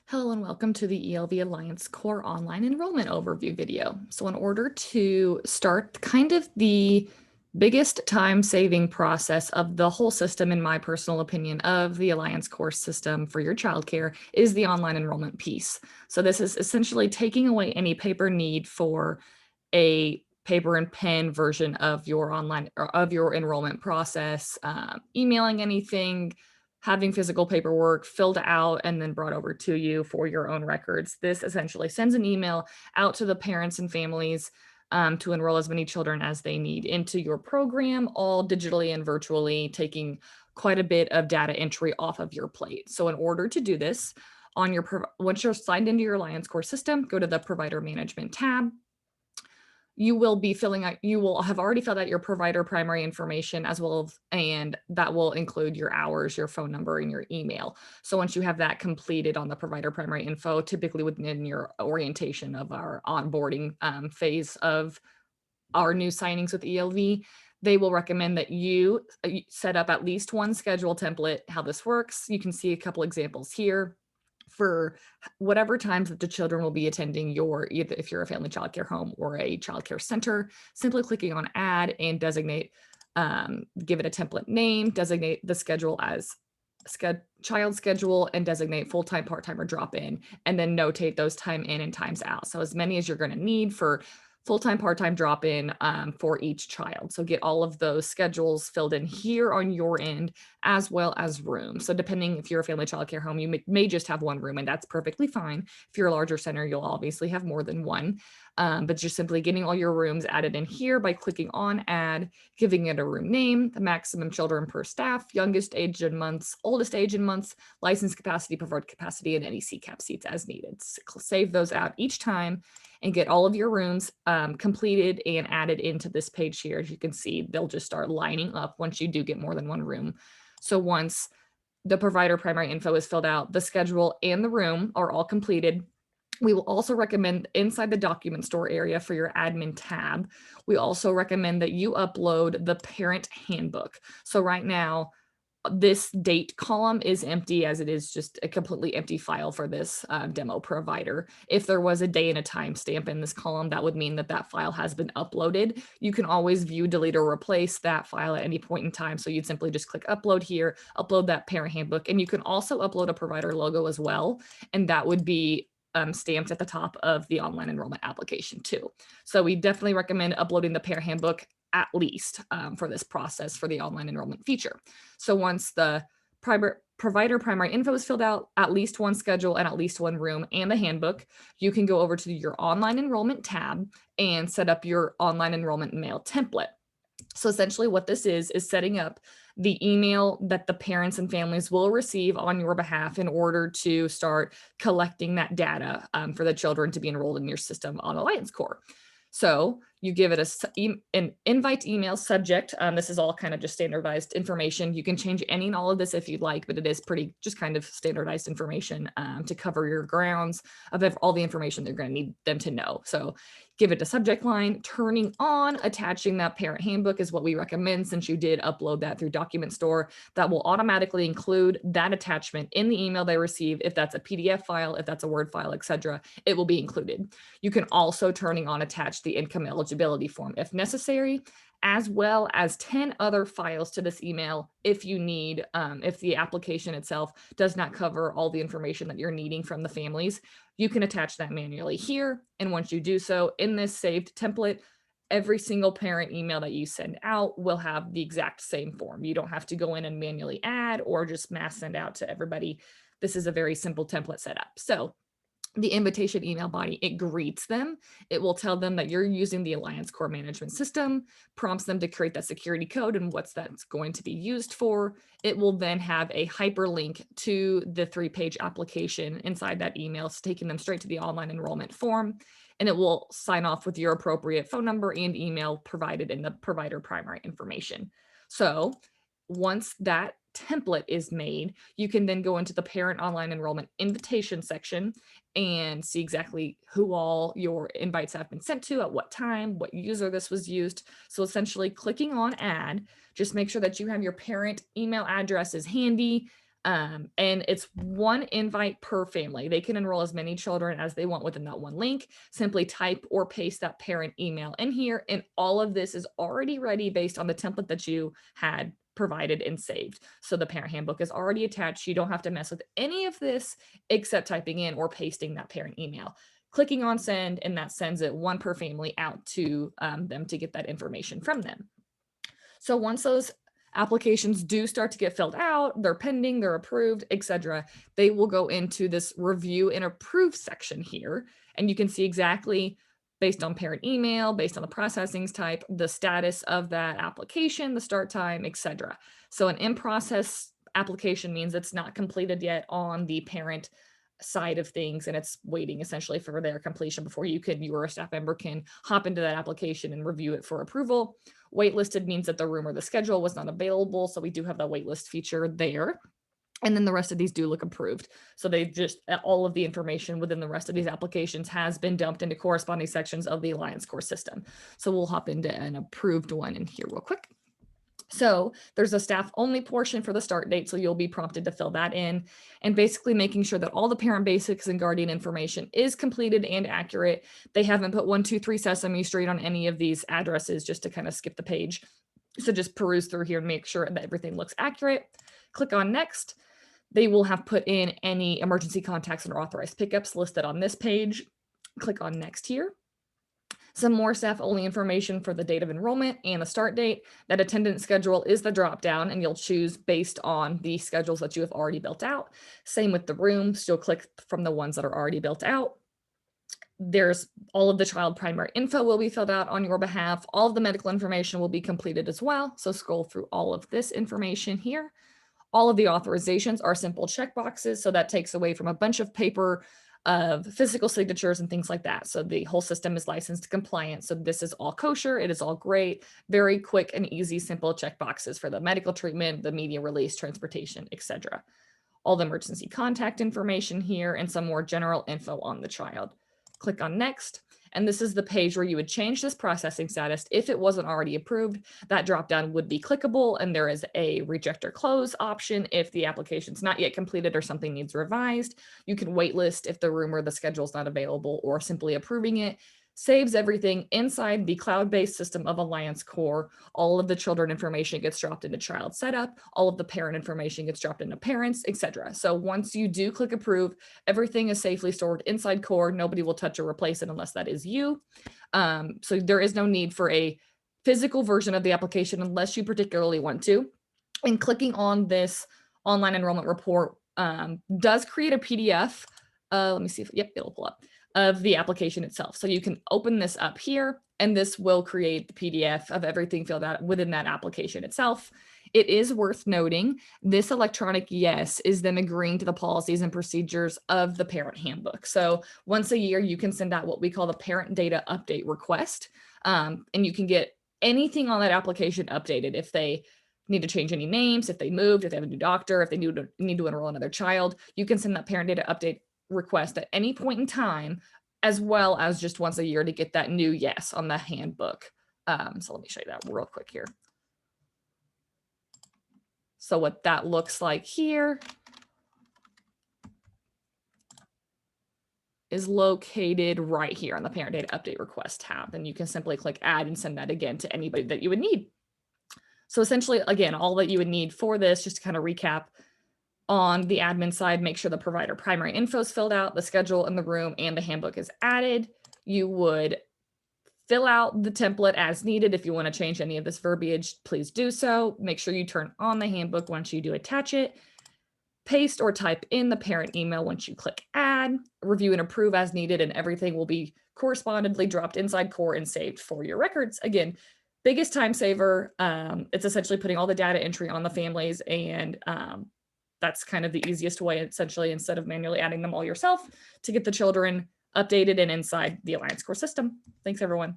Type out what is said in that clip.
Hello and welcome to the ELV Alliance CORE Online Enrollment Overview video. So in order to start kind of the biggest time-saving process of the whole system, in my personal opinion, of the Alliance CORE system for your childcare is the online enrollment piece. So this is essentially taking away any paper need for a paper and pen version of your online or of your enrollment process, emailing anything, having physical paperwork filled out and then brought over to you for your own records. This essentially sends an email out to the parents and families to enroll as many children as they need into your program, all digitally and virtually, taking quite a bit of data entry off of your plate. So in order to do this, once you're signed into your Alliance Core system, go to the Provider Management tab. You will have already filled out your provider primary information as well, and that will include your hours, your phone number, and your email. So once you have that completed on the provider primary info, typically within your orientation of our onboarding phase of our new signings with ELV, they will recommend that you set up at least one schedule template. How this works, you can see a couple examples here for whatever times that the children will be attending either if you're a family childcare home or a childcare center, simply clicking on add and designate, give it a template name, designate the schedule as child schedule, and designate full-time, part-time, or drop-in, and then notate those time in and times out. So as many as you're going to need for full-time, part-time, drop-in for each child. So get all of those schedules filled in here on your end, as well as room. So depending if you're a family childcare home, you may just have one room, and that's perfectly fine. If you're a larger center, you'll obviously have more than one. But you're simply getting all your rooms added in here by clicking on add, giving it a room name, the maximum children per staff, youngest age in months, oldest age in months, licensed capacity, preferred capacity, and any CCAP seats as needed. Save those out each time and get all of your rooms completed and added into this page here. As you can see, they'll just start lining up once you do get more than one room. So once the provider primary info is filled out, the schedule and the room are all completed, we will also recommend inside the document store area for your admin tab, we also recommend that you upload the parent handbook. So right now, this date column is empty, as it is just a completely empty file for this demo provider. If there was a day and a timestamp in this column, that would mean that that file has been uploaded. You can always view, delete, or replace that file at any point in time. So you'd simply just click upload here, upload that parent handbook, and you can also upload a provider logo as well. And that would be stamped at the top of the online enrollment application too. So we definitely recommend uploading the parent handbook at least for this process for the online enrollment feature. So once the provider primary info is filled out, at least one schedule and at least one room and the handbook, you can go over to your online enrollment tab and set up your online enrollment mail template. So essentially what this is setting up the email that the parents and families will receive on your behalf in order to start collecting that data for the children to be enrolled in your system on Alliance Core. So you give it an invite email subject. This is all kind of just standardized information. You can change any and all of this if you'd like, but it is pretty just kind of standardized information to cover your grounds of all the information they're going to need them to know. So give it a subject line, turning on, attaching that parent handbook is what we recommend since you did upload that through Document Store. That will automatically include that attachment in the email they receive. If that's a PDF file, if that's a Word file, etc., it will be included. You can also turning on attach the income eligibility form if necessary, as well as 10 other files to this email if you need, if the application itself does not cover all the information that you're needing from the families. You can attach that manually here. And once you do so in this saved template, every single parent email that you send out will have the exact same form. You don't have to go in and manually add or just mass send out to everybody. This is a very simple template setup. So the invitation email body, it greets them. It will tell them that you're using the Alliance Core Management System, prompts them to create that security code and what's that's going to be used for. It will then have a hyperlink to the 3-page application inside that email, taking them straight to the online enrollment form. And it will sign off with your appropriate phone number and email provided in the provider primary information. So once that template is made, you can then go into the parent online enrollment invitation section and see exactly who all your invites have been sent to, at what time, what user this was used. So essentially clicking on add, just make sure that you have your parent email addresses handy. And it's one invite per family. They can enroll as many children as they want within that one link. Simply type or paste that parent email in here, and all of this is already ready based on the template that you had provided and saved. So the parent handbook is already attached. You don't have to mess with any of this except typing in or pasting that parent email. Clicking on send, and that sends it one per family out to them to get that information from them. So once those applications do start to get filled out, they're pending, they're approved, etc., they will go into this review and approve section here. And you can see exactly based on parent email, based on the processing type, the status of that application, the start time, etc. So an in-process application means it's not completed yet on the parent side of things, and it's waiting essentially for their completion before you or a staff member can hop into that application and review it for approval. Waitlisted means that the room or the schedule was not available, so we do have that waitlist feature there. And then the rest of these do look approved. So they just, all of the information within the rest of these applications has been dumped into corresponding sections of the Alliance CORE system. So we'll hop into an approved one in here real quick. So there's a staff only portion for the start date. So you'll be prompted to fill that in, and basically making sure that all the parent basics and guardian information is completed and accurate. They haven't put 123 Sesame Street on any of these addresses just to kind of skip the page. So just peruse through here and make sure that everything looks accurate. Click on next. They will have put in any emergency contacts and authorized pickups listed on this page. Click on next here. Some more staff only information for the date of enrollment and the start date. That attendance schedule is the drop down, and you'll choose based on the schedules that you have already built out. Same with the rooms. You'll click from the ones that are already built out. There's all of the child primary info will be filled out on your behalf. All of the medical information will be completed as well. So scroll through all of this information here. All of the authorizations are simple checkboxes. So that takes away from a bunch of paper of physical signatures and things like that. So the whole system is licensed compliant. So this is all kosher. It is all great. Very quick and easy, simple checkboxes for the medical treatment, the media release, transportation, etc. All the emergency contact information here and some more general info on the child. Click on next. And this is the page where you would change this processing status. If it wasn't already approved, that dropdown would be clickable, and there is a reject or close option if the application's not yet completed or something needs revised. You can waitlist if the room or the schedule is not available, or simply approving it. Saves everything inside the cloud-based system of Alliance CORE. All of the children information gets dropped into child setup. All of the parent information gets dropped into parents, etc. So once you do click approve, everything is safely stored inside CORE. Nobody will touch or replace it unless that is you. So there is no need for a physical version of the application unless you particularly want to. And clicking on this online enrollment report does create a PDF. Let me see if, yep, it'll pull up, of the application itself. So you can open this up here, and this will create the PDF of everything filled out within that application itself. It is worth noting, this electronic yes is them agreeing to the policies and procedures of the parent handbook. So once a year, you can send out what we call the parent data update request, and you can get anything on that application updated. If they need to change any names, if they moved, if they have a new doctor, if they need to enroll another child, you can send that parent data update request at any point in time, as well as just once a year to get that new yes on the handbook. So let me show you that real quick here. So what that looks like here is located right here on the parent data update request tab. And you can simply click add and send that again to anybody that you would need. So essentially, again, all that you would need for this, just to kind of recap, on the admin side, make sure the provider primary info is filled out, the schedule in the room, and the handbook is added. You would fill out the template as needed. If you want to change any of this verbiage, please do so. Make sure you turn on the handbook once you do attach it. Paste or type in the parent email once you click add. Review and approve as needed, and everything will be correspondingly dropped inside CORE and saved for your records. Again, biggest time saver. It's essentially putting all the data entry on the families, and that's kind of the easiest way, essentially, instead of manually adding them all yourself, to get the children updated and inside the Alliance CORE system. Thanks, everyone.